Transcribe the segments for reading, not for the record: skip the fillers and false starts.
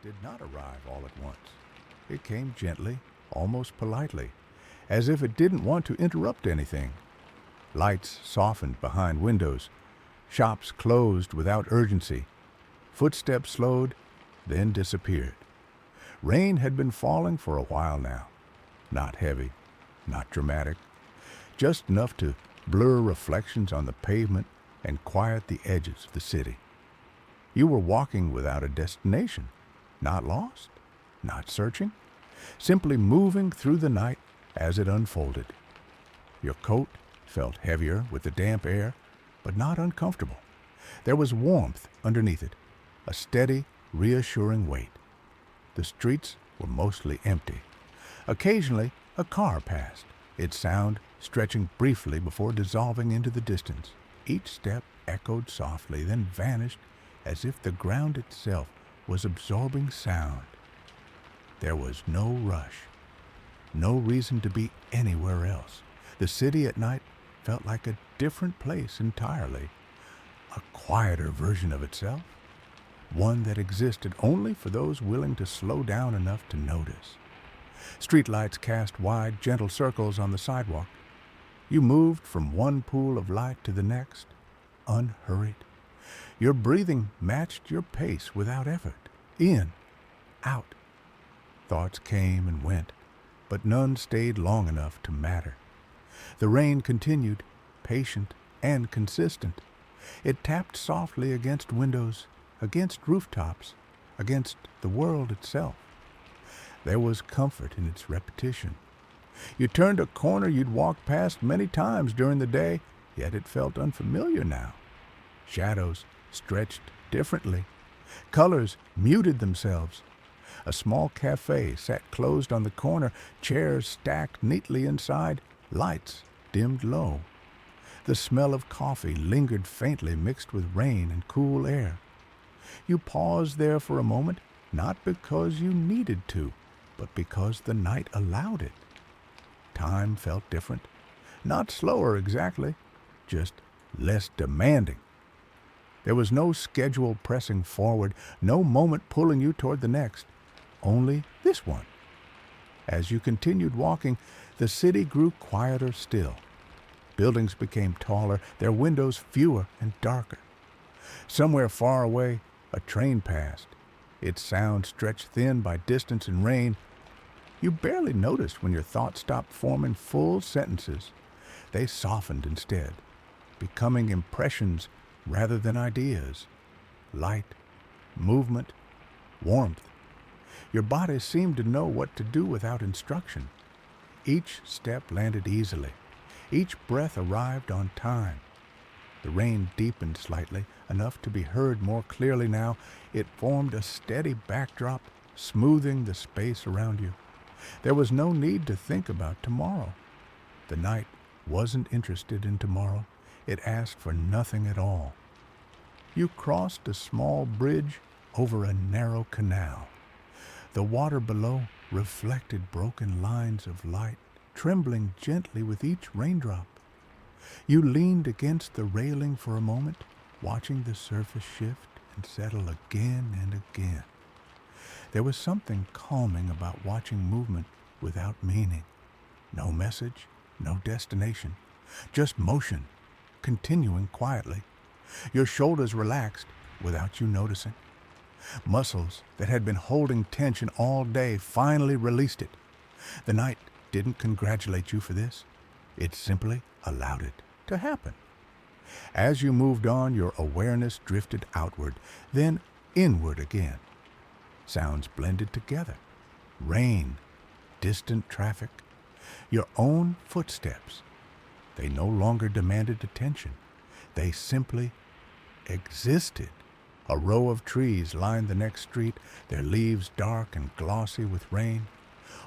did not arrive all at once. It came gently, almost politely, as if it didn't want to interrupt anything. Lights softened behind windows. Shops closed without urgency. Footsteps slowed, then disappeared. Rain had been falling for a while now. Not heavy, not dramatic, just enough to blur reflections on the pavement and quiet the edges of the city. You were walking without a destination, not lost, not searching, simply moving through the night as it unfolded. Your coat felt heavier with the damp air, but not uncomfortable. There was warmth underneath it, a steady, reassuring weight. The streets were mostly empty. Occasionally, a car passed, its sound stretching briefly before dissolving into the distance. Each step echoed softly, then vanished as if the ground itself was absorbing sound. There was no rush, no reason to be anywhere else. The city at night felt like a different place entirely, a quieter version of itself, one that existed only for those willing to slow down enough to notice. Streetlights cast wide, gentle circles on the sidewalk. You moved from one pool of light to the next, unhurried. Your breathing matched your pace without effort. In, out. Thoughts came and went, but none stayed long enough to matter. The rain continued, patient and consistent. It tapped softly against windows, against rooftops, against the world itself. There was comfort in its repetition. You turned a corner you'd walked past many times during the day, yet it felt unfamiliar now. Shadows stretched differently. Colors muted themselves. A small cafe sat closed on the corner, chairs stacked neatly inside, lights dimmed low. The smell of coffee lingered faintly mixed with rain and cool air. You paused there for a moment, not because you needed to, but because the night allowed it. Time felt different. Not slower exactly, just less demanding. There was no schedule pressing forward, no moment pulling you toward the next, only this one. As you continued walking, the city grew quieter still. Buildings became taller, their windows fewer and darker. Somewhere far away, a train passed. Its sound stretched thin by distance and rain. You barely noticed when your thoughts stopped forming full sentences. They softened instead, becoming impressions rather than ideas. Light, movement, warmth. Your body seemed to know what to do without instruction. Each step landed easily. Each breath arrived on time. The rain deepened slightly, enough to be heard more clearly now. It formed a steady backdrop, smoothing the space around you. There was no need to think about tomorrow. The night wasn't interested in tomorrow. It asked for nothing at all. You crossed a small bridge over a narrow canal. The water below reflected broken lines of light, trembling gently with each raindrop. You leaned against the railing for a moment, watching the surface shift and settle again and again. There was something calming about watching movement without meaning. No message, no destination, just motion, continuing quietly. Your shoulders relaxed without you noticing. Muscles that had been holding tension all day finally released it. The night didn't congratulate you for this. It simply allowed it to happen. As you moved on, your awareness drifted outward, then inward again. Sounds blended together. Rain, distant traffic, your own footsteps. They no longer demanded attention. They simply existed. A row of trees lined the next street, their leaves dark and glossy with rain.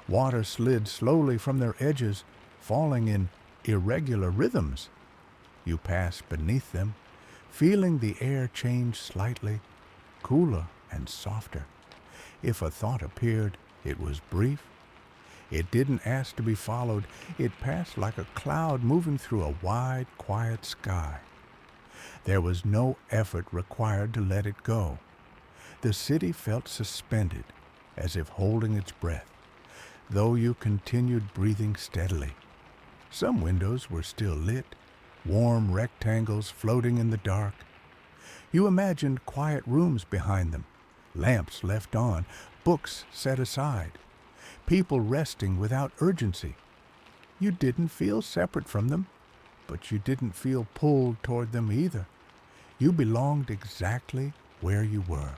Water slid slowly from their edges, falling in irregular rhythms. You passed beneath them, feeling the air change slightly, cooler and softer. If a thought appeared, it was brief. It didn't ask to be followed. It passed like a cloud moving through a wide, quiet sky. There was no effort required to let it go. The city felt suspended, as if holding its breath, though you continued breathing steadily. Some windows were still lit, warm rectangles floating in the dark. You imagined quiet rooms behind them, lamps left on, books set aside, people resting without urgency. You didn't feel separate from them, but you didn't feel pulled toward them either. You belonged exactly where you were.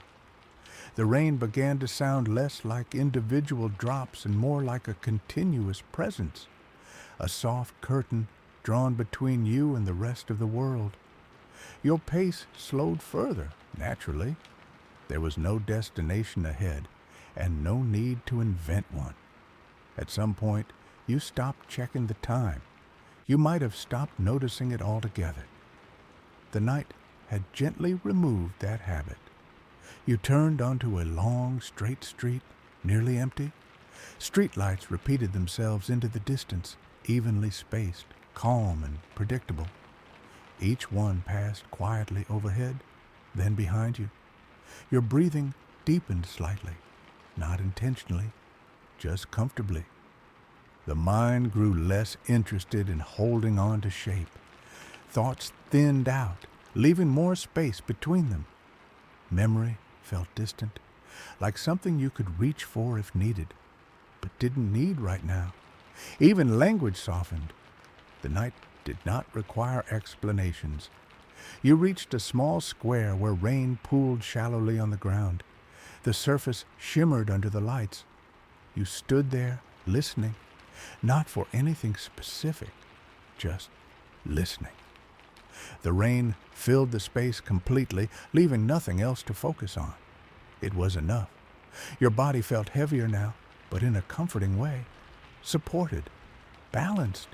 The rain began to sound less like individual drops and more like a continuous presence, a soft curtain drawn between you and the rest of the world. Your pace slowed further, naturally. There was no destination ahead, and no need to invent one. At some point, you stopped checking the time. You might have stopped noticing it altogether. The night had gently removed that habit. You turned onto a long, straight street, nearly empty. Streetlights repeated themselves into the distance, evenly spaced, calm and predictable. Each one passed quietly overhead, then behind you. Your breathing deepened slightly, not intentionally, just comfortably. The mind grew less interested in holding on to shape. Thoughts thinned out, leaving more space between them. Memory felt distant, like something you could reach for if needed, but didn't need right now. Even language softened. The night did not require explanations. You reached a small square where rain pooled shallowly on the ground. The surface shimmered under the lights. You stood there, listening, not for anything specific, just listening. The rain filled the space completely, leaving nothing else to focus on. It was enough. Your body felt heavier now, but in a comforting way, supported, balanced.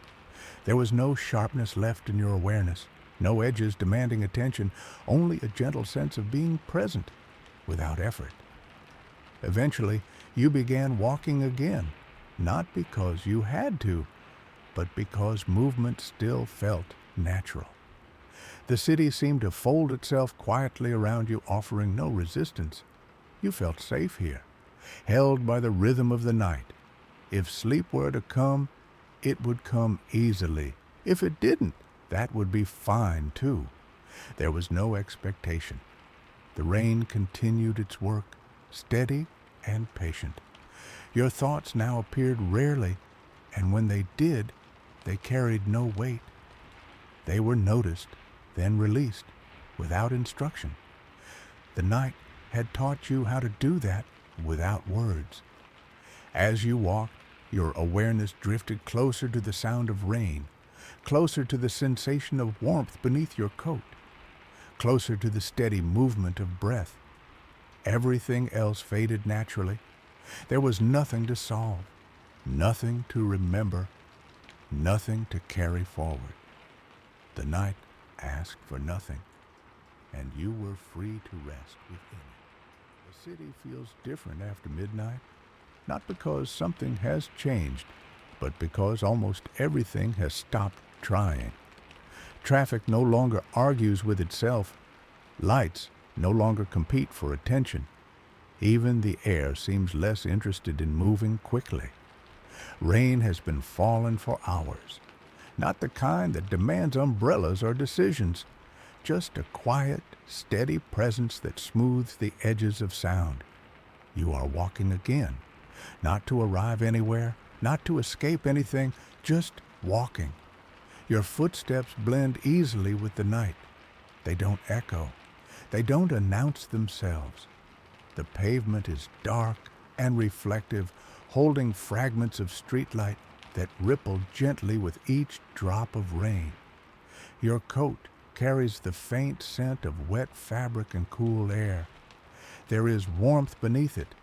There was no sharpness left in your awareness, no edges demanding attention, only a gentle sense of being present, without effort. Eventually, you began walking again, not because you had to, but because movement still felt natural. The city seemed to fold itself quietly around you, offering no resistance. You felt safe here, held by the rhythm of the night. If sleep were to come, it would come easily. If it didn't, that would be fine too. There was no expectation. The rain continued its work, steady and patient. Your thoughts now appeared rarely, and when they did, they carried no weight. They were noticed, then released, without instruction. The night had taught you how to do that without words. As you walked, your awareness drifted closer to the sound of rain, closer to the sensation of warmth beneath your coat, closer to the steady movement of breath. Everything else faded naturally. There was nothing to solve, nothing to remember, nothing to carry forward. The night asked for nothing, and you were free to rest within it. The city feels different after midnight, not because something has changed, but because almost everything has stopped trying. Traffic no longer argues with itself. Lights no longer compete for attention. Even the air seems less interested in moving quickly. Rain has been falling for hours. Not the kind that demands umbrellas or decisions, just a quiet, steady presence that smooths the edges of sound. You are walking again, not to arrive anywhere, not to escape anything, just walking. Your footsteps blend easily with the night. They don't echo. They don't announce themselves. The pavement is dark and reflective, holding fragments of streetlight that ripple gently with each drop of rain. Your coat carries the faint scent of wet fabric and cool air. There is warmth beneath it,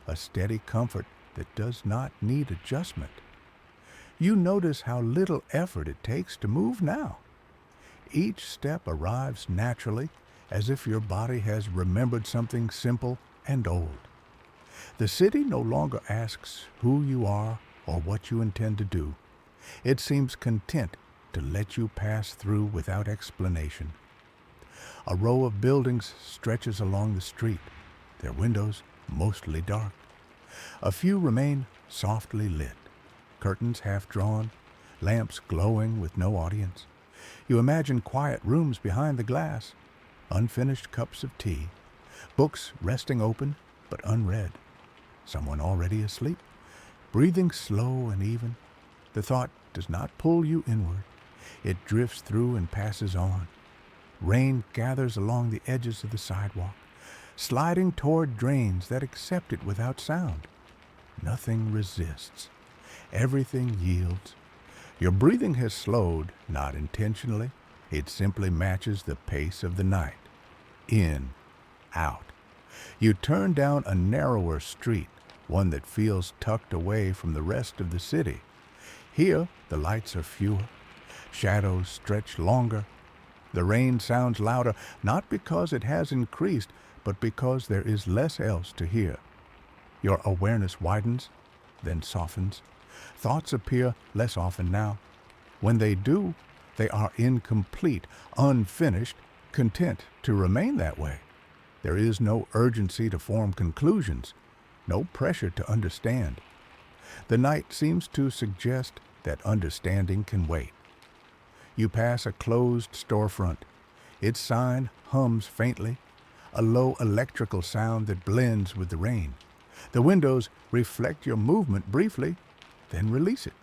a steady comfort that does not need adjustment. You notice how little effort it takes to move now. Each step arrives naturally, as if your body has remembered something simple and old. The city no longer asks who you are or what you intend to do. It seems content to let you pass through without explanation. A row of buildings stretches along the street, their windows mostly dark. A few remain softly lit, curtains half drawn, lamps glowing with no audience. You imagine quiet rooms behind the glass, unfinished cups of tea, books resting open but unread, someone already asleep, breathing slow and even. The thought does not pull you inward. It drifts through and passes on. Rain gathers along the edges of the sidewalk, sliding toward drains that accept it without sound. Nothing resists. Everything yields. Your breathing has slowed, not intentionally. It simply matches the pace of the night. In, out. You turn down a narrower street, one that feels tucked away from the rest of the city. Here, the lights are fewer. Shadows stretch longer. The rain sounds louder, not because it has increased, but because there is less else to hear. Your awareness widens, then softens. Thoughts appear less often now. When they do, they are incomplete, unfinished, content to remain that way. There is no urgency to form conclusions, no pressure to understand. The night seems to suggest that understanding can wait. You pass a closed storefront. Its sign hums faintly, a low electrical sound that blends with the rain. The windows reflect your movement briefly, then release it.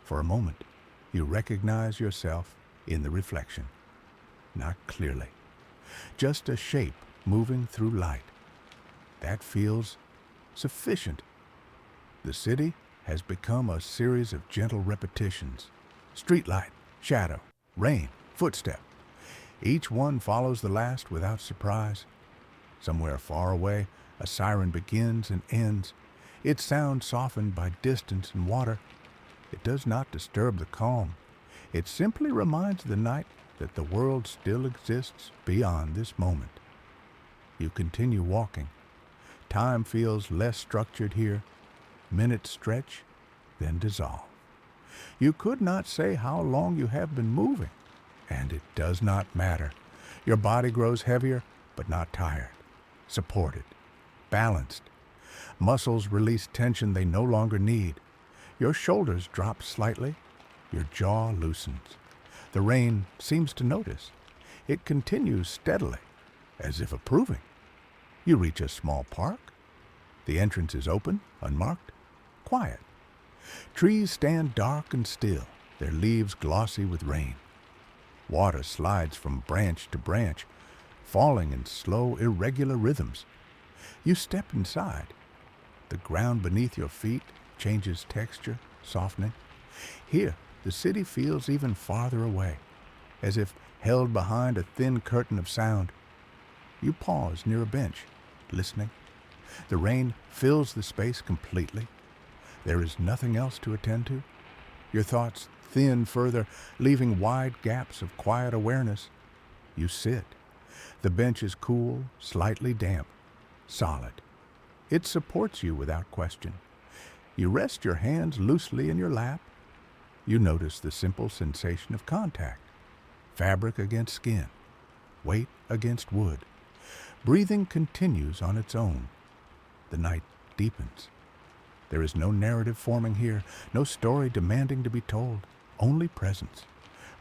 For a moment, you recognize yourself in the reflection. Not clearly, just a shape moving through light. That feels sufficient. The city has become a series of gentle repetitions. Streetlight, shadow, rain, footstep. Each one follows the last without surprise. Somewhere far away, a siren begins and ends, its sound softened by distance and water. It does not disturb the calm. It simply reminds the night that the world still exists beyond this moment. You continue walking. Time feels less structured here. Minutes stretch, then dissolve. You could not say how long you have been moving, and it does not matter. Your body grows heavier, but not tired, supported, balanced. Muscles release tension they no longer need. Your shoulders drop slightly, your jaw loosens. The rain seems to notice. It continues steadily, as if approving. You reach a small park. The entrance is open, unmarked, quiet. Trees stand dark and still, their leaves glossy with rain. Water slides from branch to branch, falling in slow, irregular rhythms. You step inside. The ground beneath your feet changes texture, softening. Here, the city feels even farther away, as if held behind a thin curtain of sound. You pause near a bench, listening. The rain fills the space completely. There is nothing else to attend to. Your thoughts thin further, leaving wide gaps of quiet awareness. You sit. The bench is cool, slightly damp, solid. It supports you without question. You rest your hands loosely in your lap. You notice the simple sensation of contact. Fabric against skin, weight against wood. Breathing continues on its own. The night deepens. There is no narrative forming here, no story demanding to be told, only presence.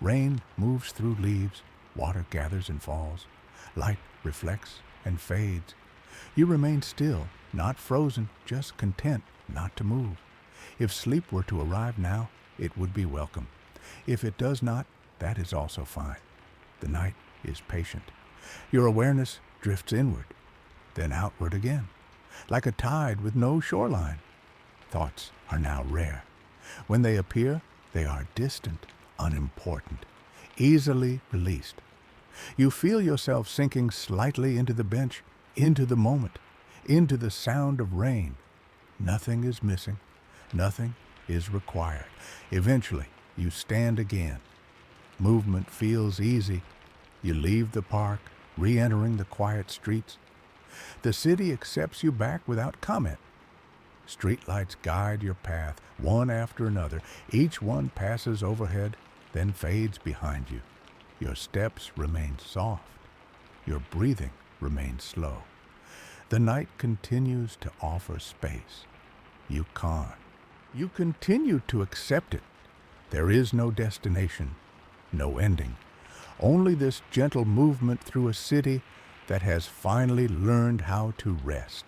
Rain moves through leaves, water gathers and falls. Light reflects and fades. You remain still, not frozen, just content not to move. If sleep were to arrive now, it would be welcome. If it does not, that is also fine. The night is patient. Your awareness drifts inward, then outward again, like a tide with no shoreline. Thoughts are now rare. When they appear, they are distant, unimportant, easily released. You feel yourself sinking slightly into the bench, into the moment, into the sound of rain. Nothing is missing. Nothing is required. Eventually, you stand again. Movement feels easy. You leave the park, re-entering the quiet streets. The city accepts you back without comment. Streetlights guide your path, one after another. Each one passes overhead, then fades behind you. Your steps remain soft. Your breathing remains slow. The night continues to offer space. You can't. You continue to accept it. There is no destination, no ending, only this gentle movement through a city that has finally learned how to rest.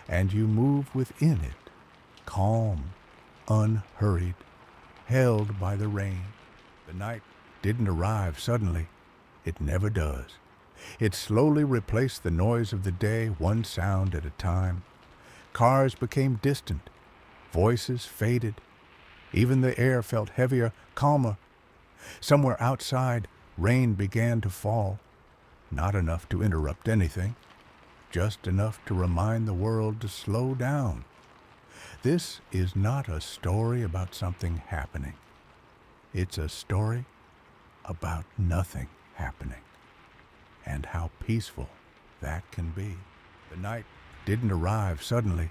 And you move within it, calm, unhurried, held by the rain. The night didn't arrive suddenly. It never does. It slowly replaced the noise of the day, one sound at a time. Cars became distant. Voices faded. Even the air felt heavier, calmer. Somewhere outside, rain began to fall. Not enough to interrupt anything, just enough to remind the world to slow down. This is not a story about something happening. It's a story about nothing happening, and how peaceful that can be. The night didn't arrive suddenly.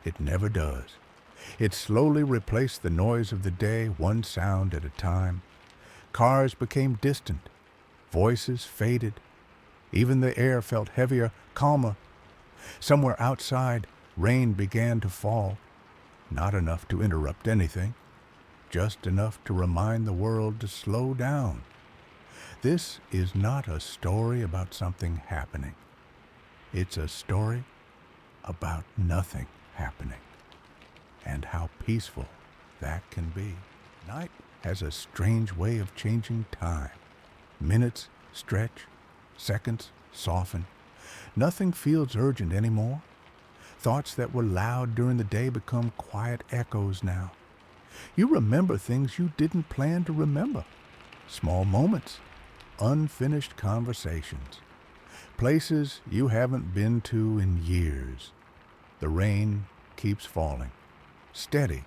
It never does. It slowly replaced the noise of the day, one sound at a time. Cars became distant. Voices faded. Even the air felt heavier, calmer. Somewhere outside, rain began to fall. Not enough to interrupt anything, just enough to remind the world to slow down. This is not a story about something happening. It's a story about nothing happening, and how peaceful that can be. Night has a strange way of changing time. Minutes stretch, seconds soften. Nothing feels urgent anymore. Thoughts that were loud during the day become quiet echoes now. You remember things you didn't plan to remember. Small moments, unfinished conversations, places you haven't been to in years. The rain keeps falling, steady,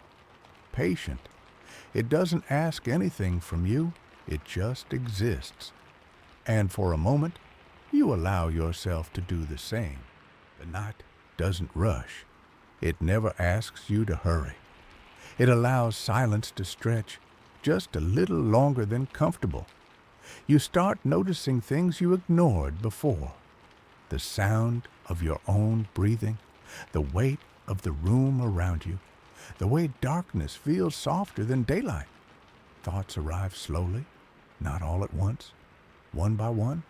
patient. It doesn't ask anything from you, it just exists. And for a moment, you allow yourself to do the same. The night doesn't rush. It never asks you to hurry. It allows silence to stretch just a little longer than comfortable. You start noticing things you ignored before. The sound of your own breathing, the weight of the room around you, the way darkness feels softer than daylight. Thoughts arrive slowly, not all at once, one by one.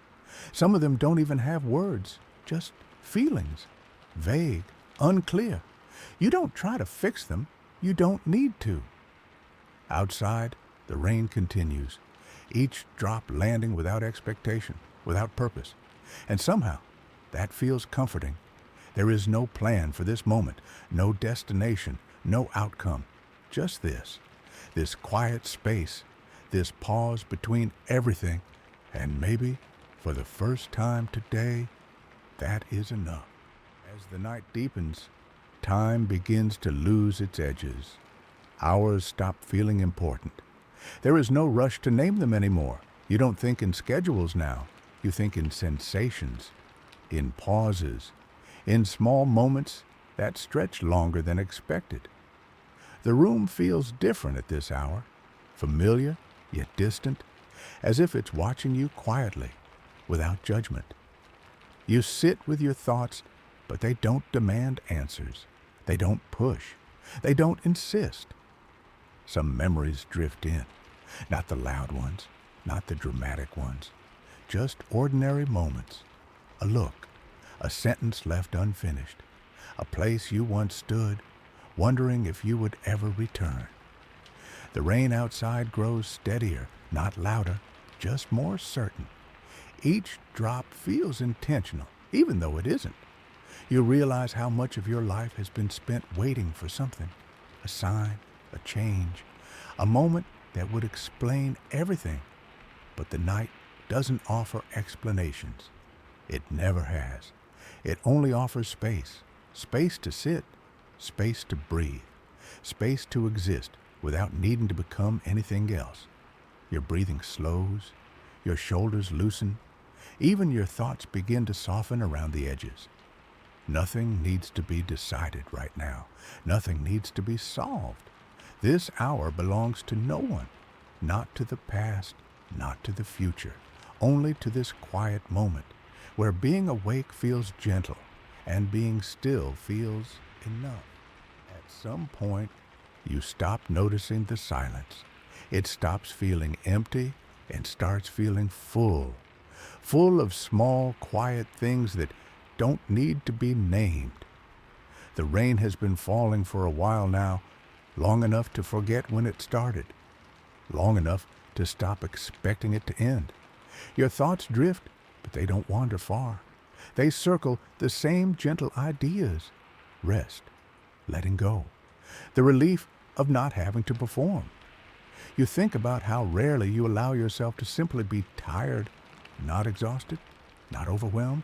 Some of them don't even have words, just feelings, vague, unclear. You don't try to fix them. You don't need to. Outside, the rain continues, each drop landing without expectation, without purpose. And somehow, that feels comforting. There is no plan for this moment, no destination, no outcome. Just this quiet space, this pause between everything, and maybe, for the first time today, that is enough. As the night deepens, time begins to lose its edges. Hours stop feeling important. There is no rush to name them anymore. You don't think in schedules now. You think in sensations, in pauses, in small moments that stretch longer than expected. The room feels different at this hour, familiar yet distant, as if it's watching you quietly, without judgment. You sit with your thoughts, but they don't demand answers. They don't push. They don't insist. Some memories drift in, not the loud ones, not the dramatic ones, just ordinary moments. A look, a sentence left unfinished, a place you once stood, wondering if you would ever return. The rain outside grows steadier, not louder, just more certain. Each drop feels intentional, even though it isn't. You realize how much of your life has been spent waiting for something, a sign, a change, a moment that would explain everything. But the night doesn't offer explanations. It never has. It only offers space, space to sit, space to breathe, space to exist without needing to become anything else. Your breathing slows, your shoulders loosen, even your thoughts begin to soften around the edges. Nothing needs to be decided right now. Nothing needs to be solved. This hour belongs to no one, not to the past, not to the future, only to this quiet moment where being awake feels gentle and being still feels enough. At some point, you stop noticing the silence. It stops feeling empty and starts feeling full, full of small, quiet things that don't need to be named. The rain has been falling for a while now, long enough to forget when it started, long enough to stop expecting it to end. Your thoughts drift, but they don't wander far. They circle the same gentle ideas: rest, letting go, the relief of not having to perform. You think about how rarely you allow yourself to simply be tired, not exhausted, not overwhelmed,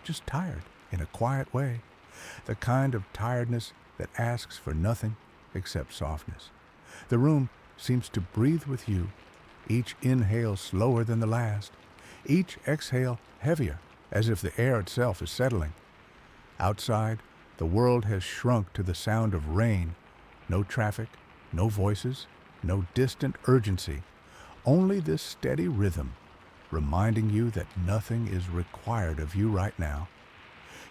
just tired in a quiet way, the kind of tiredness that asks for nothing except softness. The room seems to breathe with you, each inhale slower than the last, each exhale heavier, as if the air itself is settling. Outside, the world has shrunk to the sound of rain. No traffic, no voices, no distant urgency, only this steady rhythm, reminding you that nothing is required of you right now.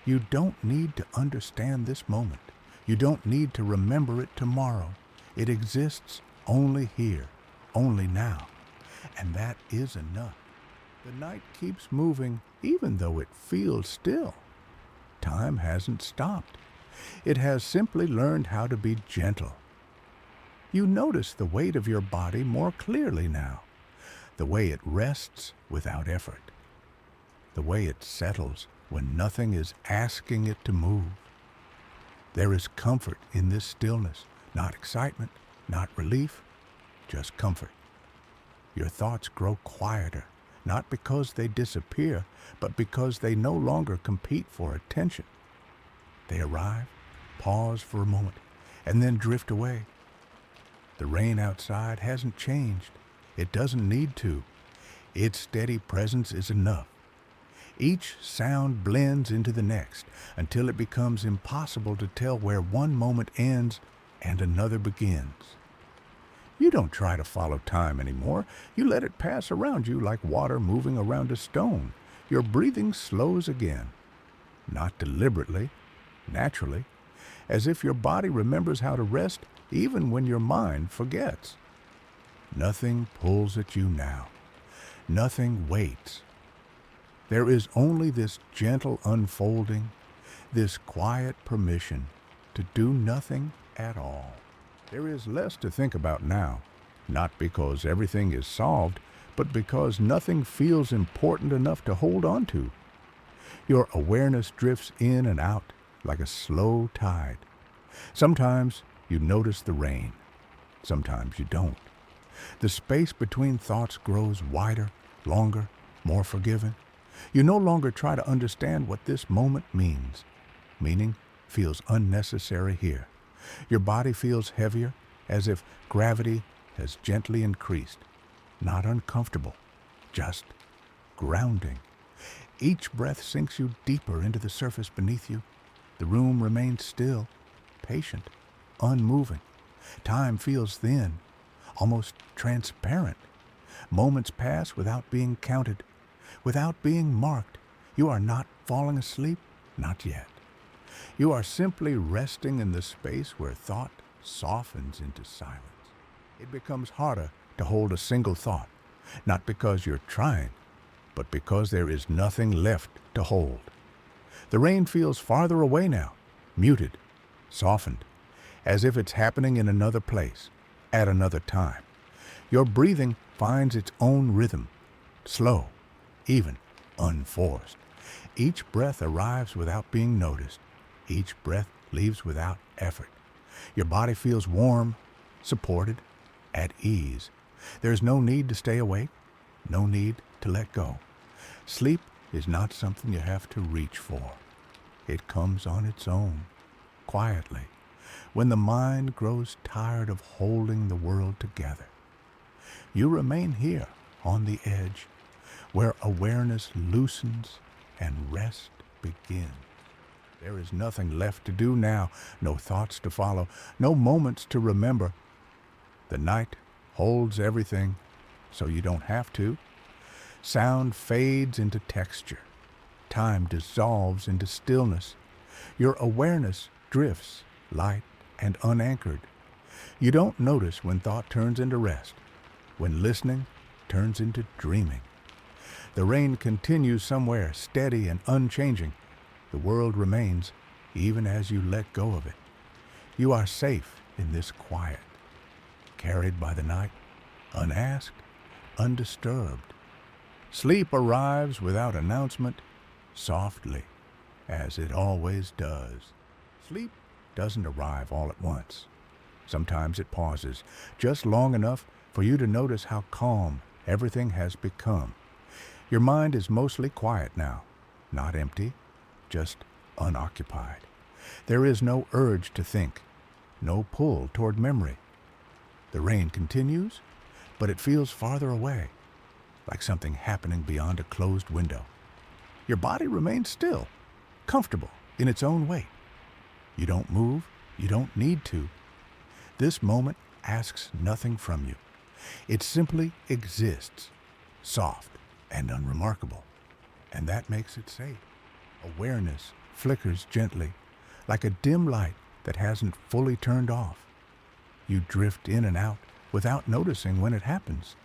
You don't need to understand this moment. You don't need to remember it tomorrow. It exists only here, only now. And that is enough. The night keeps moving even though it feels still. Time hasn't stopped. It has simply learned how to be gentle. You notice the weight of your body more clearly now, the way it rests without effort, the way it settles when nothing is asking it to move. There is comfort in this stillness, not excitement, not relief, just comfort. Your thoughts grow quieter, not because they disappear, but because they no longer compete for attention. They arrive, pause for a moment, and then drift away. The rain outside hasn't changed. It doesn't need to. Its steady presence is enough. Each sound blends into the next until it becomes impossible to tell where one moment ends and another begins. You don't try to follow time anymore. You let it pass around you like water moving around a stone. Your breathing slows again. Not deliberately, naturally, as if your body remembers how to rest even when your mind forgets. Nothing pulls at you now. Nothing waits. There is only this gentle unfolding, this quiet permission to do nothing at all. There is less to think about now, not because everything is solved, but because nothing feels important enough to hold on to. Your awareness drifts in and out like a slow tide. Sometimes you notice the rain. Sometimes you don't. The space between thoughts grows wider, longer, more forgiving. You no longer try to understand what this moment means. Meaning feels unnecessary here. Your body feels heavier, as if gravity has gently increased. Not uncomfortable, just grounding. Each breath sinks you deeper into the surface beneath you. The room remains still, patient, unmoving. Time feels thin, almost transparent. Moments pass without being counted, without being marked. You are not falling asleep, not yet. You are simply resting in the space where thought softens into silence. It becomes harder to hold a single thought, not because you're trying, but because there is nothing left to hold. The rain feels farther away now, muted, softened, as if it's happening in another place, at another time. Your breathing finds its own rhythm, slow, even, unforced. Each breath arrives without being noticed. Each breath leaves without effort. Your body feels warm, supported, at ease. There's no need to stay awake, no need to let go. Sleep is not something you have to reach for. It comes on its own, quietly, when the mind grows tired of holding the world together. You remain here, on the edge, where awareness loosens and rest begins. There is nothing left to do now, no thoughts to follow, no moments to remember. The night holds everything, so you don't have to. Sound fades into texture. Time dissolves into stillness. Your awareness drifts, light and unanchored. You don't notice when thought turns into rest, when listening turns into dreaming. The rain continues somewhere, steady and unchanging. The world remains, even as you let go of it. You are safe in this quiet, carried by the night, unasked, undisturbed. Sleep arrives without announcement, softly, as it always does. Sleep doesn't arrive all at once. Sometimes it pauses, just long enough for you to notice how calm everything has become. Your mind is mostly quiet now, not empty, just unoccupied. There is no urge to think, no pull toward memory. The rain continues, but it feels farther away, like something happening beyond a closed window. Your body remains still, comfortable in its own way. You don't move, you don't need to. This moment asks nothing from you. It simply exists, soft and unremarkable, and that makes it safe. Awareness flickers gently, like a dim light that hasn't fully turned off. You drift in and out without noticing when it happens.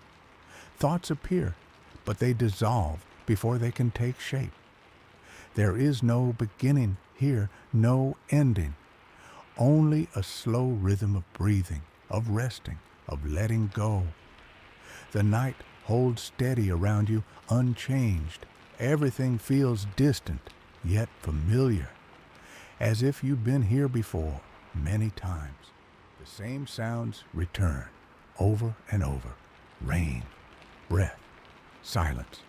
Thoughts appear, but they dissolve before they can take shape. There is no beginning here, no ending. Only a slow rhythm of breathing, of resting, of letting go. The night holds steady around you, unchanged. Everything feels distant, yet familiar, as if you've been here before, many times. The same sounds return, over and over. Rain, breath, silence.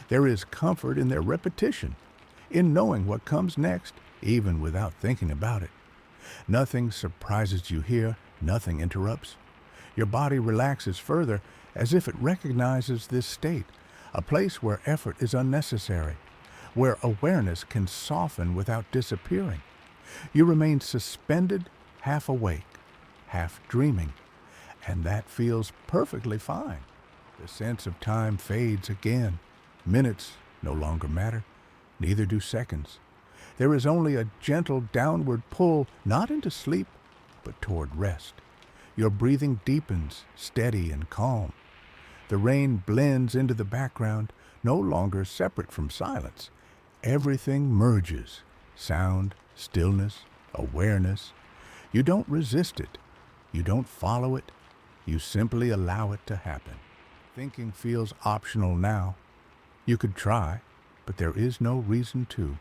There is comfort in their repetition, in knowing what comes next, even without thinking about it. Nothing surprises you here, nothing interrupts. Your body relaxes further, as if it recognizes this state, a place where effort is unnecessary, where awareness can soften without disappearing. You remain suspended, half awake, half dreaming, and that feels perfectly fine. The sense of time fades again. Minutes no longer matter, neither do seconds. There is only a gentle downward pull, not into sleep, but toward rest. Your breathing deepens, steady and calm. The rain blends into the background, no longer separate from silence. Everything merges, sound, stillness, awareness. You don't resist it. You don't follow it. You simply allow it to happen. Thinking feels optional now. You could try, but there is no reason to.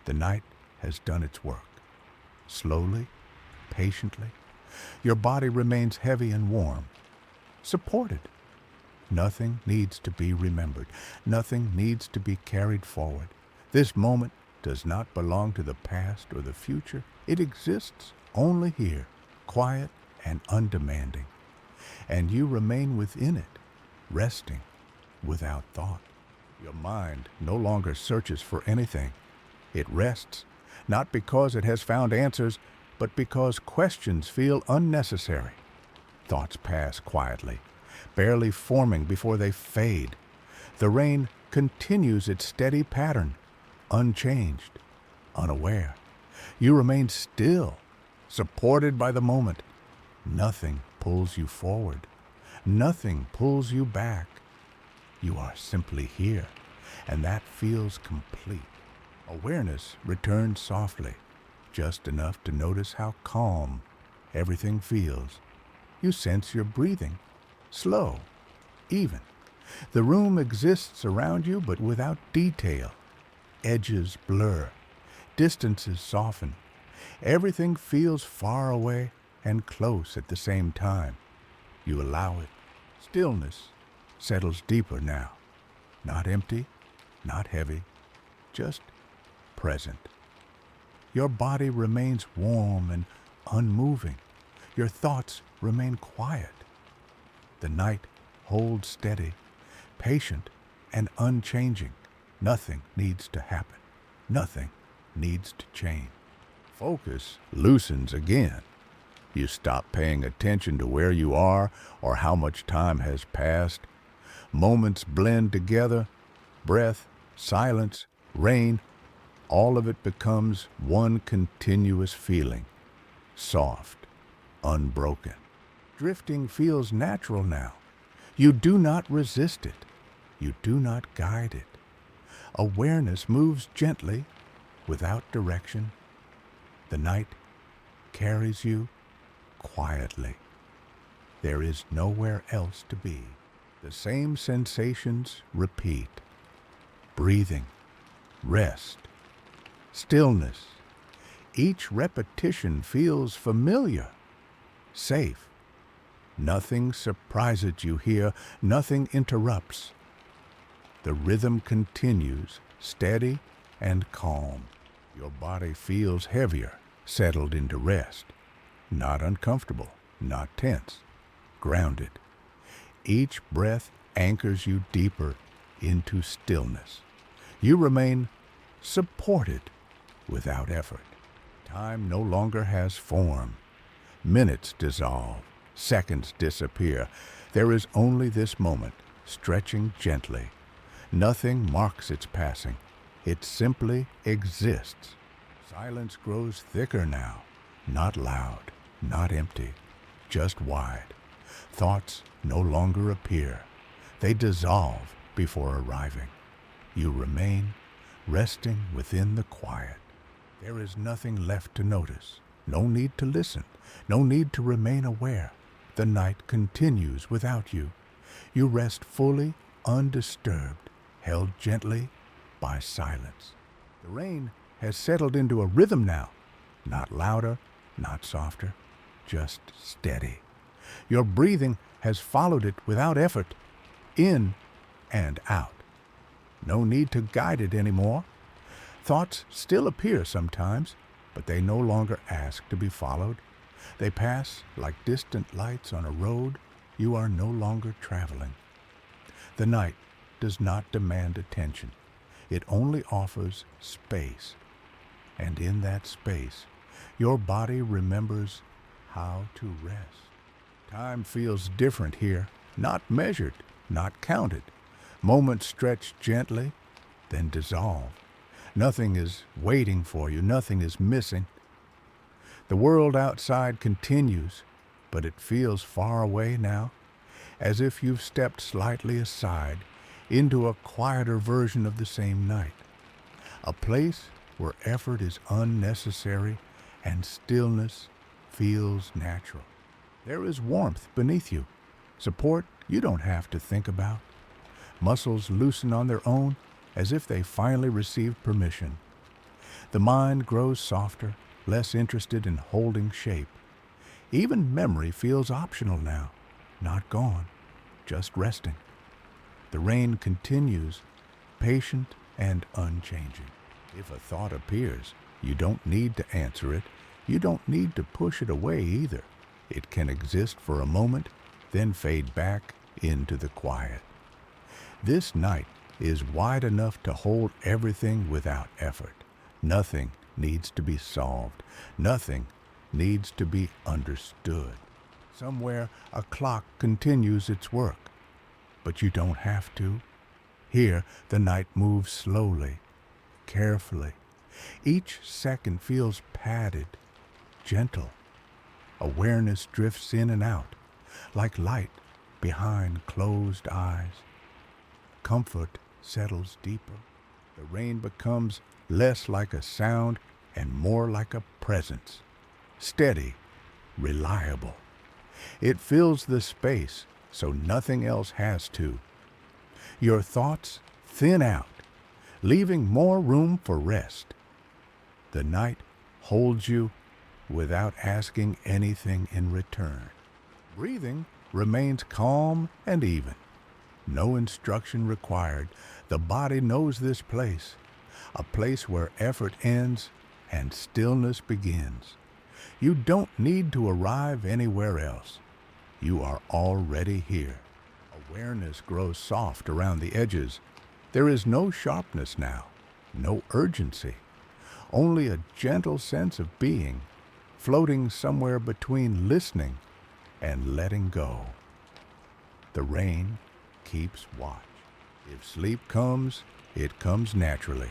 The night has done its work. Slowly, patiently, your body remains heavy and warm, supported. Nothing needs to be remembered. Nothing needs to be carried forward. This moment does not belong to the past or the future. It exists only here, quiet and undemanding. And you remain within it, resting without thought. Your mind no longer searches for anything. It rests, not because it has found answers, but because questions feel unnecessary. Thoughts pass quietly, barely forming before they fade. The rain continues its steady pattern, unchanged, unaware. You remain still, supported by the moment. Nothing pulls you forward. Nothing pulls you back. You are simply here, and that feels complete. Awareness returns softly, just enough to notice how calm everything feels. You sense your breathing, slow, even. The room exists around you, but without detail. Edges blur, distances soften. Everything feels far away and close at the same time. You allow it. Stillness settles deeper now. Not empty, not heavy, just present. Your body remains warm and unmoving. Your thoughts remain quiet. The night holds steady, patient and unchanging. Nothing needs to happen. Nothing needs to change. Focus loosens again. You stop paying attention to where you are or how much time has passed. Moments blend together. Breath, silence, rain, all of it becomes one continuous feeling, soft, unbroken. Drifting feels natural now. You do not resist it. You do not guide it. Awareness moves gently, without direction. The night carries you quietly. There is nowhere else to be. The same sensations repeat. Breathing, rest, stillness. Each repetition feels familiar, safe. Nothing surprises you here, nothing interrupts. The rhythm continues, steady and calm. Your body feels heavier, settled into rest. Not uncomfortable, not tense, grounded. Each breath anchors you deeper into stillness. You remain supported without effort. Time no longer has form. Minutes dissolve, seconds disappear. There is only this moment, stretching gently. Nothing marks its passing. It simply exists. Silence grows thicker now, not loud, not empty, just wide. Thoughts no longer appear. They dissolve before arriving. You remain resting within the quiet. There is nothing left to notice, no need to listen, no need to remain aware. The night continues without you. You rest fully, undisturbed, held gently by silence. The rain has settled into a rhythm now, not louder, not softer, just steady. Your breathing has followed it without effort, in and out. No need to guide it anymore. Thoughts still appear sometimes, but they no longer ask to be followed. They pass like distant lights on a road you are no longer traveling. The night does not demand attention. It only offers space. And in that space, your body remembers how to rest. Time feels different here, not measured, not counted. Moments stretch gently, then dissolve. Nothing is waiting for you, nothing is missing. The world outside continues, but it feels far away now, as if you've stepped slightly aside into a quieter version of the same night. A place where effort is unnecessary and stillness feels natural. There is warmth beneath you, support you don't have to think about. Muscles loosen on their own as if they finally received permission. The mind grows softer, less interested in holding shape. Even memory feels optional now, not gone, just resting. The rain continues, patient and unchanging. If a thought appears, you don't need to answer it. You don't need to push it away either. It can exist for a moment, then fade back into the quiet. This night is wide enough to hold everything without effort. Nothing needs to be solved. Nothing needs to be understood. Somewhere a clock continues its work, but you don't have to. Here the night moves slowly, carefully. Each second feels padded, gentle. Awareness drifts in and out, like light behind closed eyes. Comfort settles deeper. The rain becomes less like a sound and more like a presence. Steady, reliable. It fills the space so nothing else has to. Your thoughts thin out, leaving more room for rest. The night holds you without asking anything in return. Breathing remains calm and even. No instruction required. The body knows this place, a place where effort ends and stillness begins. You don't need to arrive anywhere else. You are already here. Awareness grows soft around the edges. There is no sharpness now, no urgency, only a gentle sense of being, floating somewhere between listening and letting go. The rain keeps watch. If sleep comes, it comes naturally.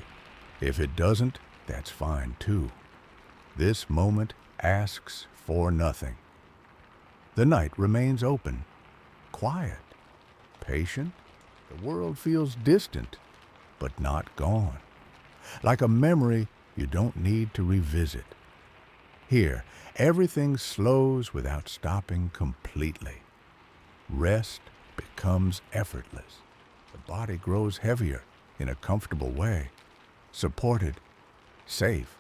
If it doesn't, that's fine too. This moment asks for nothing. The night remains open, quiet, patient. The world feels distant, but not gone. Like a memory you don't need to revisit. Here, everything slows without stopping completely. Rest becomes effortless. The body grows heavier in a comfortable way, supported, safe.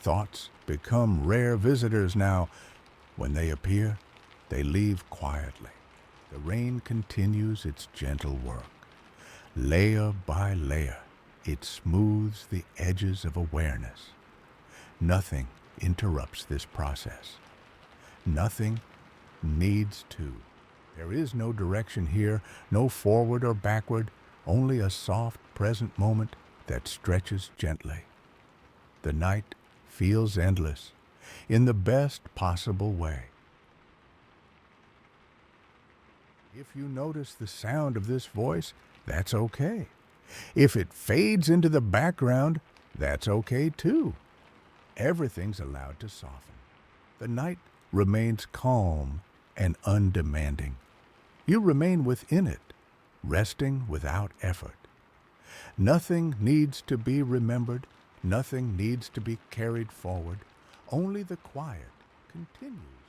Thoughts become rare visitors now. When they appear, they leave quietly. The rain continues its gentle work. Layer by layer, it smooths the edges of awareness. Nothing interrupts this process. Nothing needs to. There is no direction here, no forward or backward, only a soft present moment that stretches gently. The night feels endless, in the best possible way. If you notice the sound of this voice, that's okay. If it fades into the background, that's okay too. Everything's allowed to soften. The night remains calm and undemanding. You remain within it, resting without effort. Nothing needs to be remembered, nothing needs to be carried forward. Only the quiet continues.